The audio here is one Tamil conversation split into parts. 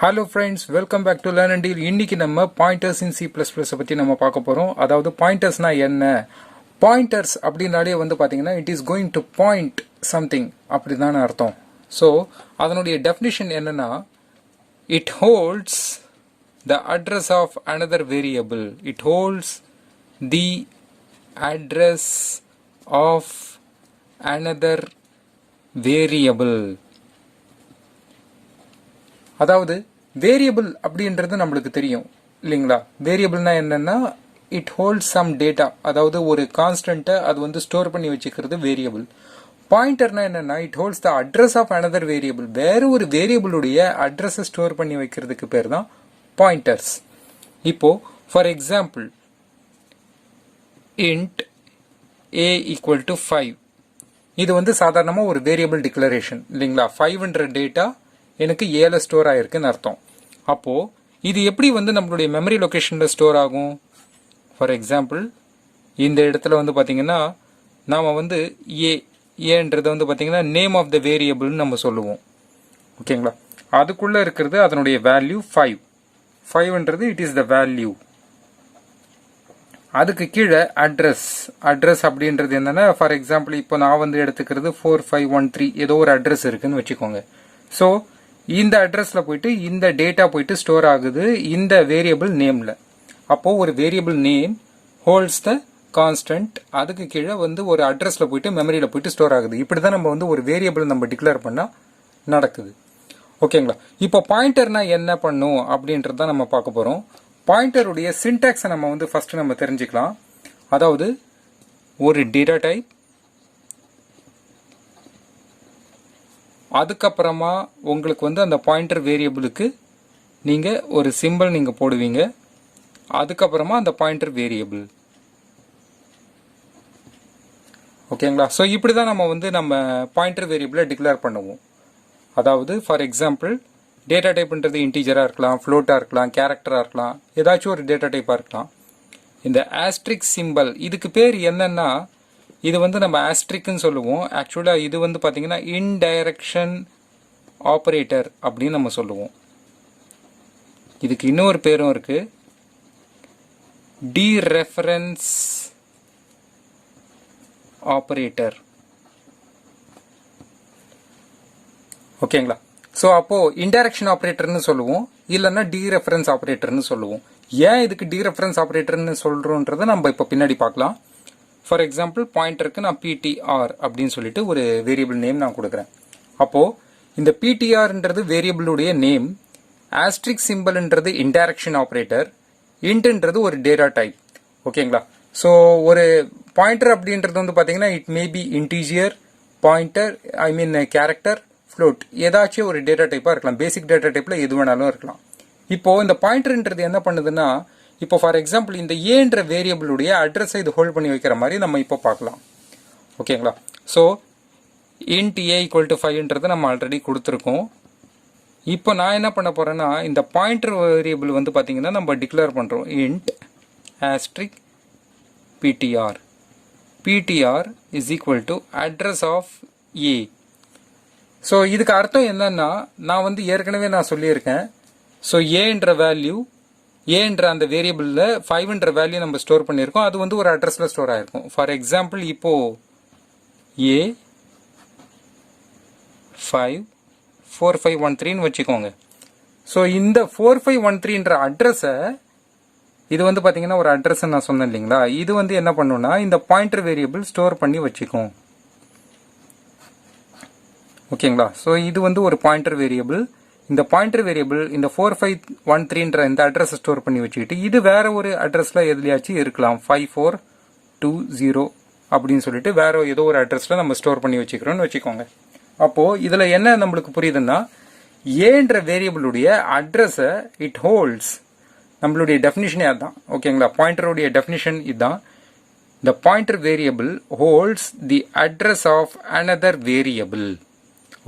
Hello friends, welcome back to Learn and Deal. இன்னைக்கு நம்ம pointers in C++ பத்தி நம்ம பார்க்க போறோம். அதாவது pointersனா என்ன? Pointers அப்படினாலே வந்து பாத்தீங்கன்னா it is going to point something அப்படிதான் அர்த்தம். So அதனுடைய definition என்னன்னா it holds the address of another variable. It holds the address of another variable. அதாவது வேரியபிள் அப்படின்றது நம்மளுக்கு தெரியும் இல்லைங்களா? வேரியபிள்னா என்னன்னா இட் ஹோல்ட் சம் டேட்டா, அதாவது ஒரு கான்ஸ்டன்ட்டை அது வந்து ஸ்டோர் பண்ணி வச்சுக்கிறது வேரியபிள். பாயிண்டர்னா என்னன்னா it holds the address of another variable. வேற ஒரு வேரியபிளுடைய அட்ரஸை ஸ்டோர் பண்ணி வைக்கிறதுக்கு பேர் தான் பாயிண்டர்ஸ். இப்போ for example int a equal to 5, இது வந்து சாதாரணமாக ஒரு வேரியபிள் டிக்ளரேஷன் இல்லைங்களா? 5ன்ற டேட்டா எனக்கு ஏல ஸ்டோர் ஆயிருக்குன்னு அர்த்தம். அப்போ இது எப்படி வந்து நம்மளுடைய மெமரி லொகேஷன்ல ஸ்டோர் ஆகும்? ஃபார் எக்ஸாம்பிள் இந்த இடத்துல வந்து பாத்தீங்கன்னா நாம வந்து ஏன்றது வந்து பாத்தீங்கன்னா நேம் ஆஃப் த வேரியபிள்னு நம்ம சொல்லுவோம். ஓகேங்களா? அதுக்குள்ள இருக்கிறது அதனுடைய வேல்யூ 5. 5ன்றது இட் இஸ் த வேல்யூ. அதுக்கு கீழே அட்ரஸ் அப்படின்றது என்னன்னா ஃபார் எக்ஸாம்பிள் இப்போ நான் வந்து எடுத்துக்கிறது 4513 ஏதோ ஒரு அட்ரஸ் இருக்குன்னு வச்சுக்கோங்க. ஸோ இந்த அட்ரஸ்ல போயிட்டு இந்த டேட்டா போயிட்டு ஸ்டோர் ஆகுது இந்த வேரியபிள் நேம்ல. அப்போ ஒரு வேரியபிள் நேம் ஹோல்ட்ஸ் த கான்ஸ்டன்ட், அதுக்கு கீழே வந்து ஒரு அட்ரஸ்ல போயிட்டு மெமரியில போயிட்டு ஸ்டோர் ஆகுது. இப்படிதான் நம்ம வந்து ஒரு வேரியபிள் நம்ம டிக்ளேர் பண்ணா நடக்குது. ஓகேங்களா? இப்போ பாயிண்டர்னா என்ன பண்ணும் அப்படின்றத நம்ம பார்க்க போறோம். பாயிண்டருடைய சின்டாக்ஸை நம்ம வந்து ஃபர்ஸ்ட் நம்ம தெரிஞ்சுக்கலாம். அதாவது ஒரு டேட்டா டைப், அதுக்கப்புறமா உங்களுக்கு வந்து அந்த பாயிண்டர் வேரியபிளுக்கு நீங்கள் ஒரு சிம்பிள் நீங்கள் போடுவீங்க. அதுக்கப்புறமா அந்த பாயிண்டர் வேரியபிள். ஓகேங்களா? ஸோ இப்படி தான் நம்ம வந்து நம்ம பாயிண்டர் வேரியபிளை டிக்ளேர் பண்ணுவோம். அதாவது ஃபார் எக்ஸாம்பிள் டேட்டா டைப்ன்றது இன்டீஜராக இருக்கலாம், ஃப்ளோட்டாக இருக்கலாம், கேரக்டராக இருக்கலாம், ஏதாச்சும் ஒரு டேட்டா டைப்பாக இருக்கலாம். இந்த ஆஸ்ட்ரிக் சிம்பிள் இதுக்கு பேர் என்னன்னா இது வந்து நம்ம ஆஸ்ட்ரிக்னு சொல்லுவோம். ஆக்சுவலாக இது வந்து பார்த்தீங்கன்னா இன்டைரக்ஷன் ஆப்ரேட்டர் அப்படின்னு நம்ம சொல்லுவோம். இதுக்கு இன்னொரு பேரும் இருக்கு, டீரெஃபரன்ஸ் ஆப்ரேட்டர். ஓகேங்களா? ஸோ அப்போ இன்டைரக்ஷன் ஆப்ரேட்டர்னு சொல்லுவோம், இல்லைன்னா டீரெஃபரன்ஸ் ஆப்ரேட்டர்னு சொல்லுவோம். ஏன் இதுக்கு டீரெஃபரன்ஸ் ஆப்ரேட்டர்னு சொல்றோன்றதை நம்ம இப்போ பின்னாடி பார்க்கலாம். ஃபார் எக்ஸாம்பிள் பாயிண்டருக்கு நான் பிடிஆர் அப்படின்னு சொல்லிட்டு ஒரு வேரியபிள் நேம் நான் கொடுக்குறேன். அப்போ இந்த பிடிஆர்ன்றது வேரியபிளுடைய நேம், ஆஸ்ட்ரிக் சிம்பிள்ன்றது இன்டைரக்ஷன் ஆப்ரேட்டர், இன்ட்ன்றது ஒரு டேட்டா டைப். ஓகேங்களா? ஸோ ஒரு பாயிண்டர் அப்படின்றது வந்து பார்த்தீங்கன்னா it may be integer, pointer, I mean character, float, ஏதாச்சும் ஒரு டேட்டா டைப்பாக இருக்கலாம். பேசிக் டேட்டா டைப்பில் எது வேணாலும் இருக்கலாம். இப்போ இந்த பாயிண்டர்ன்றது என்ன பண்ணுதுன்னா இப்போ ஃபார் எக்ஸாம்பிள் இந்த ஏன்ற வேரியபிளுடைய அட்ரஸை இது ஹோல்ட் பண்ணி வைக்கிற மாதிரி நம்ம இப்போ பார்க்கலாம். ஓகேங்களா? So int A equal to 5ன்றதை நம்ம ஆல்ரெடி கொடுத்துருக்கோம். இப்போ நான் என்ன பண்ண போறேன்னா இந்த பாயிண்டர் வேரியபிள் வந்து பார்த்தீங்கன்னா நம்ம டிக்ளேர் பண்ணுறோம் int asterisk PTR. PTR is equal to address of A. So இதுக்கு அர்த்தம் என்னன்னா நான் வந்து ஏற்கனவே நான் சொல்லியிருக்கேன். ஸோ ஏன்ற வேல்யூ, ஏன்ற அந்த வேரியபிளில் 5ன்ற வேல்யூ நம்ம ஸ்டோர் பண்ணியிருக்கோம். அது வந்து ஒரு அட்ரஸில் ஸ்டோர் ஆயிருக்கும். ஃபார் எக்ஸாம்பிள் இப்போ ஏ 54513 வச்சுக்கோங்க. ஸோ இந்த 4513ன்ற அட்ரஸை இது வந்து பார்த்தீங்கன்னா ஒரு அட்ரஸ் நான் சொன்னேன் இல்லைங்களா? இது வந்து என்ன பண்ணுன்னா இந்த பாயிண்டர் வேரியபிள் ஸ்டோர் பண்ணி வச்சுக்கும். ஓகேங்களா? ஸோ இது வந்து ஒரு பாயிண்டர் வேரியபிள். இந்த பாயிண்டர் வேரியபிள் இந்த 4513ன்ற இந்த அட்ரஸ் ஸ்டோர் பண்ணி வச்சுக்கிட்டு இது வேற ஒரு அட்ரஸ்ல எதுலயாச்சும் இருக்கலாம். 5420 அப்படின்னு சொல்லிட்டு வேற ஏதோ ஒரு அட்ரஸ்ல நம்ம ஸ்டோர் பண்ணி வச்சுக்கிறோம்னு வச்சுக்கோங்க. அப்போ இதுல என்ன நம்மளுக்கு புரியுதுன்னா ஏன்ற வேரியபிளுடைய அட்ரஸை இட் ஹோல்ட்ஸ், நம்மளுடைய டெஃபினிஷனே அதுதான். ஓகேங்களா? பாயிண்டருடைய டெஃபினிஷன் இதுதான். The pointer variable holds the address of another variable.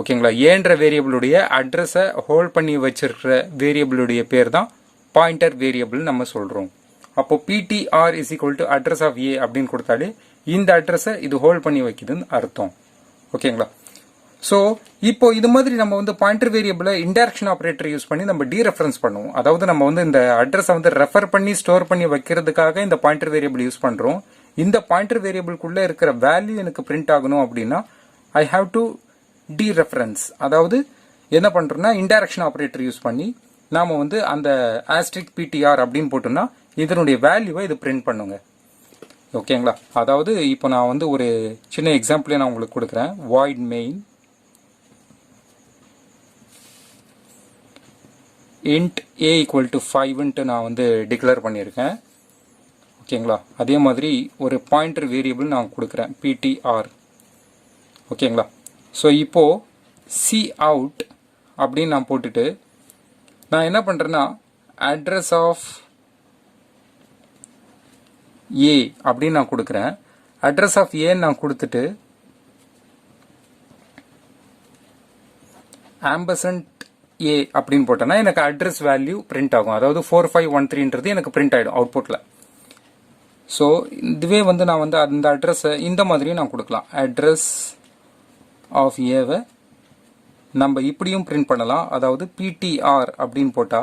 ஓகேங்களா? ஏன்ற வேரியபிளுடைய அட்ரஸை ஹோல்ட் பண்ணி வச்சிருக்கிற வேரியபிளுடைய பேர் தான் பாயிண்டர் வேரியபிள் நம்ம சொல்றோம். அப்போ PTR is equal to address of A அப்படின்னு கொடுத்தாலே இந்த அட்ரஸை இது ஹோல்ட் பண்ணி வைக்குதுன்னு அர்த்தம். ஓகேங்களா? ஸோ இப்போ இது மாதிரி நம்ம வந்து பாயிண்டர் வேரியபிளை இன்டெரக்ஷன் ஆப்ரேட்டர் யூஸ் பண்ணி நம்ம டீரெஃபரன்ஸ் பண்ணுவோம். அதாவது நம்ம வந்து இந்த அட்ரஸை வந்து ரெஃபர் பண்ணி ஸ்டோர் பண்ணி வைக்கிறதுக்காக இந்த பாயிண்டர் வேரியபிள் யூஸ் பண்றோம். இந்த பாயிண்டர் வேரியபிள்குள்ள இருக்கிற வேல்யூ எனக்கு பிரிண்ட் ஆகணும் அப்படின்னா ஐ ஹாவ் டு டீரெஃபரன்ஸ். அதாவது என்ன பண்றோம்னா இன்டெரக்ஷன் ஆப்ரேட்டர் யூஸ் பண்ணி நாம வந்து அந்த ஆஸ்ட்ரிக் பிடிஆர் அப்படின்னு போட்டோம்னா இதனுடைய வேல்யூவை இது பிரிண்ட் பண்ணுங்க. ஓகேங்களா? அதாவது இப்போ நான் வந்து ஒரு சின்ன எக்ஸாம்பிளே நான் உங்களுக்கு கொடுக்குறேன். void main int a equal to 5 நான் வந்து டிக்ளேர் பண்ணியிருக்கேன். ஓகேங்களா? அதே மாதிரி ஒரு பாயிண்டர் வேரியபிள் நான் கொடுக்குறேன் ptr. ஓகேங்களா? ஸோ இப்போ cout அப்படின்னு நான் போட்டுட்டு நான் என்ன பண்றேன்னா அட்ரஸ் ஆஃப் a அப்படின்னு நான் கொடுக்குறேன். அட்ரஸ் ஆஃப் a நான் கொடுத்துட்டு ஆம்பர்சன்ட் a அப்படின்னு போட்டேன்னா எனக்கு அட்ரஸ் வேல்யூ பிரிண்ட் ஆகும். அதாவது 4513 எனக்கு பிரிண்ட் ஆயிடும் அவுட்புட்ல. ஸோ இதுவே வந்து நான் வந்து அந்த அட்ரஸை இந்த மாதிரியும் நான் கொடுக்கலாம். அட்ரஸ் ஆஃப் ஏவை நம்ம இப்படியும் பிரிண்ட் பண்ணலாம். அதாவது ptr அப்படின்னு போட்டா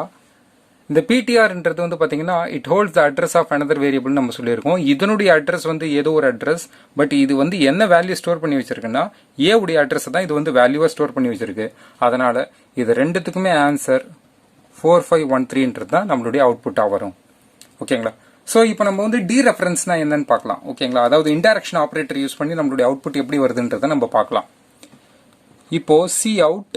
இந்த ptrன்றது வந்து பாத்தீங்கன்னா it holds the address of another variable நம்ம சொல்லியிருக்கோம். இதனுடைய அட்ரஸ் வந்து ஏதோ ஒரு அட்ரஸ், பட் இது வந்து என்ன வேல்யூ ஸ்டோர் பண்ணி வச்சிருக்குன்னா ஏ உடைய அட்ரஸ் தான் இது வந்து வேல்யூவா ஸ்டோர் பண்ணி வச்சிருக்கு. அதனால இது ரெண்டுத்துக்குமே ஆன்சர் 4513 தான் நம்மளுடைய அவுட்புட்டா வரும். ஓகேங்களா? ஸோ இப்போ நம்ம வந்து டீரெஃபரன்ஸ்னா என்னன்னு பார்க்கலாம். ஓகேங்களா? அதாவது இன்டெரக்ஷன் ஆப்ரேட்டர் யூஸ் பண்ணி நம்மளுடைய அவுட்புட் எப்படி வருதுன்றதை நம்ம பார்க்கலாம். இப்போ cout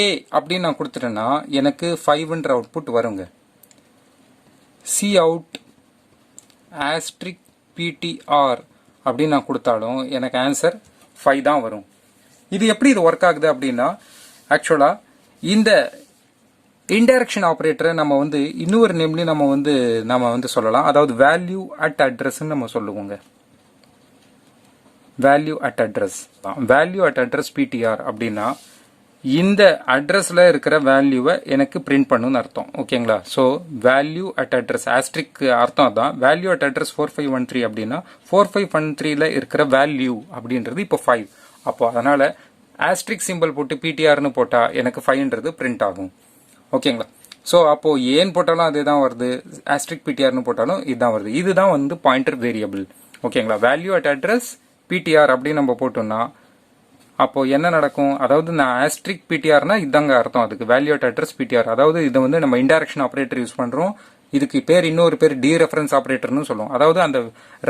a அப்படின்னு நான் கொடுத்துட்டேன்னா எனக்கு 5ன்ற அவுட்புட் வருங்க. cout asterisk ptr அப்படின்னு நான் கொடுத்தாலும் எனக்கு ஆன்சர் 5 தான் வரும். இது எப்படி இது ஒர்க் ஆகுது அப்படின்னா ஆக்சுவலா இந்த இன்டெரக்ஷன் ஆப்ரேட்டரை நம்ம வந்து இன்னொரு நேம்லயும் நம்ம வந்து சொல்லலாம். அதாவது வேல்யூ அட் அட்ரஸ் நம்ம சொல்லுவோங்க. வேல்யூ அட் அட்ரஸ் ptr அப்படின்னா இந்த அட்ரஸ்ல இருக்கிற வேல்யூவை எனக்கு பிரிண்ட் பண்ணுன்னு அர்த்தம். ஓகேங்களா? ஸோ வேல்யூ அட் அட்ரஸ் ஆஸ்ட்ரிக் அர்த்தம் தான். வேல்யூ அட் அட்ரஸ் 4513 அப்படின்னா 4513ல இருக்கிற வேல்யூ அப்படின்றது இப்போ 5. அப்போ அதனால ஆஸ்ட்ரிக் சிம்பிள் போட்டு ptrன்னு போட்டா எனக்கு 5ன்றது பிரிண்ட் ஆகும். ஓகேங்களா? ஸோ அப்போ ஏன் போட்டாலும் அதே தான் வருது, ஆஸ்ட்ரிக் ptrன்னு போட்டாலும் இதுதான் வருது. இதுதான் வந்து பாயிண்டர் வேரியபிள். ஓகேங்களா? வேல்யூ அட் அட்ரஸ் ptr அப்படின்னு நம்ம போட்டோம்னா அப்போ என்ன நடக்கும்? அதாவது நான் ஆஸ்ட்ரிக் ptrனா இதாங்க அர்த்தம். அதுக்கு வேல்யூ அட் அட்ரஸ் ptr. அதாவது இதை வந்து நம்ம இன்டெரக்ஷன் ஆப்ரேட்டர் யூஸ் பண்றோம். இதுக்கு பேர் இன்னொரு பேர் டீரெஃபரன்ஸ் ஆப்ரேட்டர்னு சொல்லுவோம். அதாவது அந்த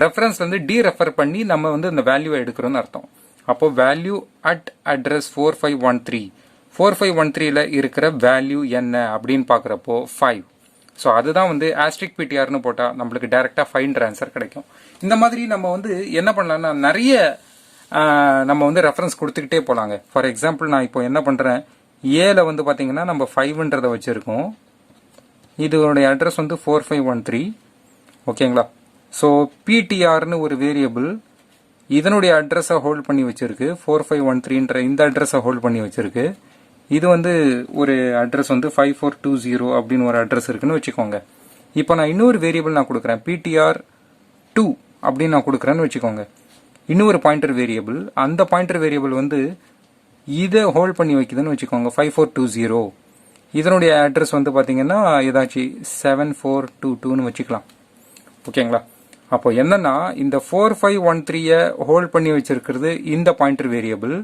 ரெஃபரன்ஸ்ல இருந்து டீரெஃபர் பண்ணி நம்ம வந்து அந்த வேல்யூவை எடுக்கிறோம்னு அர்த்தம். அப்போ வேல்யூ அட் அட்ரஸ் 4513ல இருக்கிற வேல்யூ என்ன அப்படின்னு பாக்குறப்போ 5. ஸோ அதுதான் வந்து ஆஸ்ட்ரிக் ptrன்னு போட்டா நம்மளுக்கு டைரக்டா 5ன்ற ஆன்சர் கிடைக்கும். இந்த மாதிரி நம்ம வந்து என்ன பண்ணலாம்னா நிறைய நம்ம வந்து ரெஃபரன்ஸ் கொடுத்துக்கிட்டே போலாங்க. ஃபார் எக்ஸாம்பிள் நான் இப்போ என்ன பண்றேன், ஏல வந்து பாத்தீங்கன்னா நம்ம 5ன்றத வச்சிருக்கோம். இதோடைய அட்ரஸ் வந்து 4513. ஓகேங்களா? ஸோ ptrன்னு ஒரு வேரியபிள் இதனுடைய அட்ரஸை ஹோல்ட் பண்ணி வச்சிருக்கு. 4513ன்ற இந்த அட்ரஸை ஹோல்ட் பண்ணி வச்சிருக்கு. இது வந்து ஒரு அட்ரஸ் வந்து 5420 அப்படின்னு ஒரு அட்ரஸ் இருக்குன்னு வச்சுக்கோங்க. இப்போ நான் இன்னொரு வேரியபிள் நான் கொடுக்குறேன் ptr2 அப்படின்னு நான் கொடுக்குறேன்னு வச்சுக்கோங்க. இன்னொரு பாயிண்டர் வேரியபிள், அந்த பாயிண்டர் வேரியபிள் வந்து இதை ஹோல்ட் பண்ணி வைக்குதுன்னு வச்சுக்கோங்க 5420. இதனுடைய அட்ரஸ் வந்து பாத்தீங்கன்னா ஏதாச்சும் 7422ன்னு வச்சுக்கலாம். ஓகேங்களா? அப்போ என்னன்னா இந்த 4513 ஹோல்ட் பண்ணி வச்சிருக்கிறது இந்த பாயிண்டர் வேரியபிள்,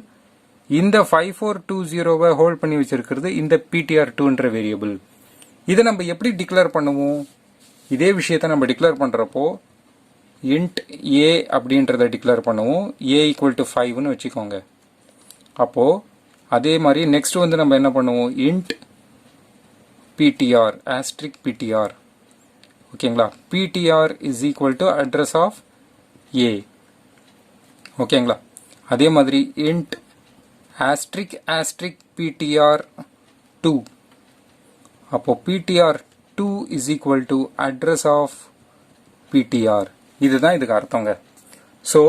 இந்த 5420 ஹோல்ட் பண்ணி வச்சிருக்கிறது இந்த ptr2ன்ற வேரியபிள். இதை நம்ம எப்படி டிக்ளேர் பண்ணுவோம்? இதே விஷயத்தை நம்ம டிக்ளேர் பண்றப்போ int a அப்படின்றத டிக்ளேர் பண்ணுவோம். a equal to 5ன்னு வச்சுக்கோங்க. அப்போ அதே மாதிரி நெக்ஸ்ட் வந்து நம்ம என்ன பண்ணுவோம், int ptr asterisk ptr. ஓகேங்களா? ptr is equal to address of a. ஓகேங்களா? அதே மாதிரி int asterisk ptr2. அப்போ ptr2 is equal to address of ptr. இதுதான் இதுக்கு அர்த்தங்க. ஸோ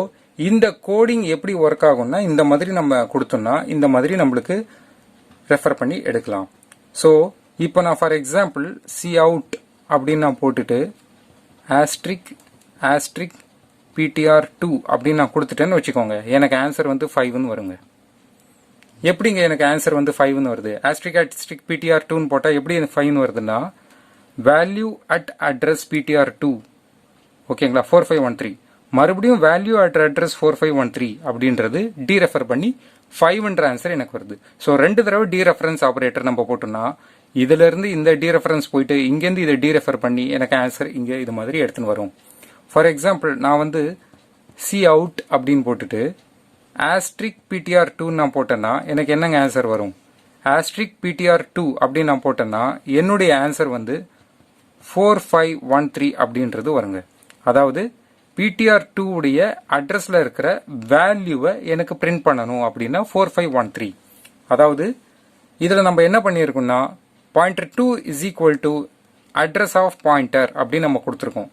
இந்த கோடிங் எப்படி ஒர்க் ஆகும்னா இந்த மாதிரி நம்ம கொடுத்தோம்னா இந்த மாதிரி நம்மளுக்கு ரெஃபர் பண்ணி எடுக்கலாம். ஸோ இப்போ நான் ஃபார் எக்ஸாம்பிள் cout அப்படின்னு நான் போட்டுட்டு ஆஸ்ட்ரிக் ptr2 அப்படின்னு நான் கொடுத்துட்டேன்னு வச்சுக்கோங்க, எனக்கு ஆன்சர் வந்து 5ன்னு வருங்க. எப்படிங்க எனக்கு ஆன்சர் வந்து 5ன்னு வருது? ** ptr2ன்னு போட்டால் எப்படி எனக்கு 5ன்னு வருதுன்னா, வேல்யூ அட் அட்ரஸ் ptr2 ஓகேங்களா 4513, மறுபடியும் வேல்யூ அட் அட்ரஸ் 4513 அப்படின்றது டீரெஃபர் பண்ணி 5ன்ற ஆன்சர் எனக்கு வருது. ஸோ 2 தடவை டீரெஃபரன்ஸ் ஆப்ரேட்டர் நம்ம போட்டோம்னா, இதுல இருந்து இந்த டீரெஃபரன்ஸ் போயிட்டு இங்கேருந்து இதை டீரெஃபர் பண்ணி எனக்கு ஆன்சர் இங்கே இது மாதிரி எடுத்துன்னு வரும். ஃபார் எக்ஸாம்பிள் நான் வந்து சி அவுட் அப்படின்னு போட்டுட்டு *ptr2 நான் போட்டேன்னா எனக்கு என்னங்க ஆன்சர் வரும்? *ptr2 அப்படின்னு நான் போட்டேன்னா என்னுடைய ஆன்சர் வந்து 4513 அப்படின்றது வருங்க. அதாவது ptr2 உடைய அட்ரஸ்ல இருக்கிற வேல்யூவை எனக்கு பிரிண்ட் பண்ணணும் அப்படின்னா 4513. அதாவது இதுல நம்ம என்ன பண்ணியிருக்கோம்னா, pointer2 is equal to address of pointer அப்படின்னு நம்ம கொடுத்துருக்கோம்.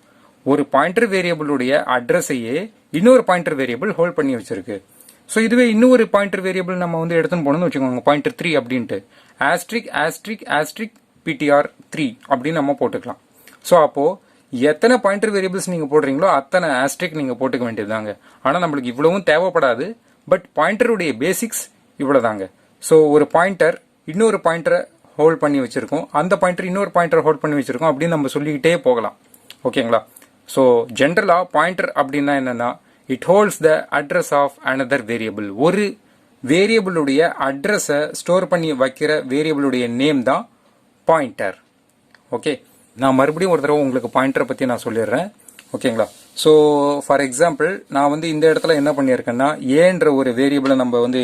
ஒரு பாயிண்டர் வேரியபிளுடைய அட்ரஸையே இன்னொரு பாயிண்டர் வேரியபிள் ஹோல்ட் பண்ணி வச்சிருக்கு. ஸோ இதுவே இன்னொரு பாயிண்டர் வேரியபிள் நம்ம வந்து எடுத்துன்னு போனோம்னு வச்சுக்கோங்க, pointer3 அப்படின்ட்டு **ptr3 அப்படின்னு நம்ம போட்டுக்கலாம். ஸோ அப்போ எத்தனை பாயிண்டர் வேரியபிள்ஸ் நீங்க போடுறீங்களோ அத்தனை ஆஸ்ட்ரிக் நீங்க போட்டுக்க வேண்டியதுதாங்க. ஆனா நம்மளுக்கு இவ்வளவும் தேவைப்படாது, பட் பாயிண்டருடைய பேசிக்ஸ் இவ்வளவுதாங்க. ஸோ ஒரு பாயிண்டர் இன்னொரு பாயிண்டரை ஹோல்ட் பண்ணி வச்சிருக்கோம், அந்த பாயிண்டர் இன்னொரு பாயிண்டர் ஹோல்ட் பண்ணி வச்சிருக்கோம் அப்படின்னு நம்ம சொல்லிக்கிட்டே போகலாம். ஓகேங்களா? ஸோ ஜென்ரலா பாயிண்டர் அப்படின்னா என்னன்னா, it holds the address of another variable. ஒரு வேரியபிளுடைய அட்ரஸை ஸ்டோர் பண்ணி வைக்கிற வேரியபிளுடைய நேம் தான் பாயிண்டர். ஓகே, நான் மறுபடியும் ஒரு தடவை உங்களுக்கு பாயிண்டரை பற்றி நான் சொல்லிடுறேன். ஓகேங்களா? ஸோ ஃபார் எக்ஸாம்பிள் நான் வந்து இந்த இடத்துல என்ன பண்ணியிருக்கேன்னா, ஏன்ற ஒரு வேரியபிளை நம்ம வந்து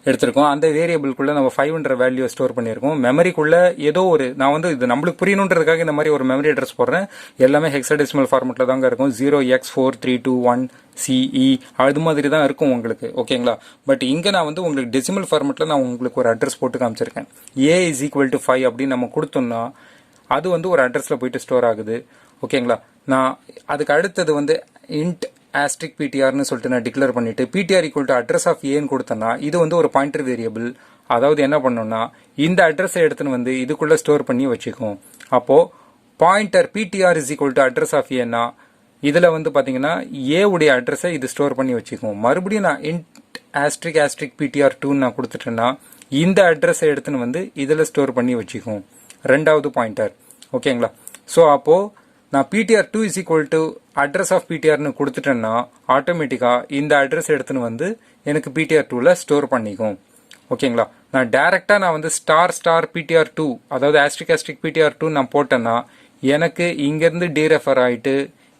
எடுத்திருக்கோம். அந்த வேரியபிள்குள்ள நம்ம 5ன்ற வேல்யூ ஸ்டோர் பண்ணியிருக்கோம். மெமரிக்குள்ள ஏதோ ஒரு, நான் வந்து இது நம்மளுக்கு புரியணுன்றதுக்காக இந்த மாதிரி ஒரு மெமரி அட்ரஸ் போடுறேன். எல்லாமே ஹெக்ஸாடெசிமல் ஃபார்மெட்ல தாங்க இருக்கும். 0x4321CE அது மாதிரி தான் இருக்கும் உங்களுக்கு. ஓகேங்களா? பட் இங்க நான் வந்து உங்களுக்கு டெசிமல் ஃபார்மெட்ல நான் உங்களுக்கு ஒரு அட்ரஸ் போட்டு காமிச்சிருக்கேன். a = 5 அப்படின்னு நம்ம கொடுத்தோம்னா அது வந்து ஒரு அட்ரஸ்ல போயிட்டு ஸ்டோர் ஆகுது. ஓகேங்களா? நான் அதுக்கு அடுத்தது வந்து int *ptr சொல்லிட்டு நான் டிக்ளேர் பண்ணிட்டு ptr = address of a கொடுத்தேன்னா இது வந்து ஒரு பாயிண்டர் வேரியபிள். அதாவது என்ன பண்ணோம்னா, இந்த அட்ரஸை எடுத்துன்னு வந்து இதுக்குள்ள ஸ்டோர் பண்ணி வச்சுக்கும். அப்போ pointer ptr = address of a னா இதுல வந்து பாத்தீங்கன்னா a உடைய அட்ரஸை இது ஸ்டோர் பண்ணி வச்சுக்கும். மறுபடியும் நான் int *ptr2 நான் கொடுத்துட்டேன்னா இந்த அட்ரஸை எடுத்துன்னு வந்து இதுல ஸ்டோர் பண்ணி வச்சுக்கும், ரெண்டாவது பாயிண்டர். ஓகேங்களா? ஸோ அப்போ நான் ptr2 = address of ptr கொடுத்துட்டேன்னா ஆட்டோமேட்டிக்கா இந்த அட்ரஸ் எடுத்துன்னு வந்து எனக்கு ptr2ல ஸ்டோர் பண்ணிக்கும். ஓகேங்களா? நான் டைரக்டா நான் வந்து **ptr2 அதாவது **ptr2 நான் போட்டேன்னா எனக்கு இங்கிருந்து டீரெஃபர் ஆயிட்டு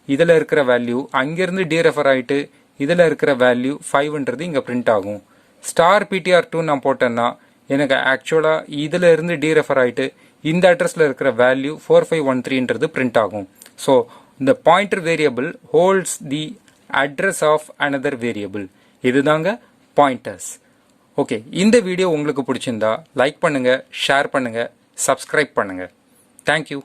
இதுல இருக்கிற வேல்யூ, அங்கிருந்து டீரெஃபர் ஆயிட்டு இதுல இருக்கிற வேல்யூ 5ன்றது இங்க பிரிண்ட் ஆகும். *ptr2 நான் போட்டேன்னா எனக்கு ஆக்சுவலா இதுல இருந்து டீரெஃபர் ஆயிட்டு இந்த அட்ரஸ்ல இருக்கிற வேல்யூ 4513ன்றது பிரிண்ட் ஆகும். ஸோ இந்த pointer variable holds the address of another variable. இதுதாங்க பாயிண்டர்ஸ். ஓகே, இந்த வீடியோ உங்களுக்கு பிடிச்சிருந்தா லைக் பண்ணுங்க, ஷேர் பண்ணுங்க, சப்ஸ்கிரைப் பண்ணுங்க. தேங்க்யூ.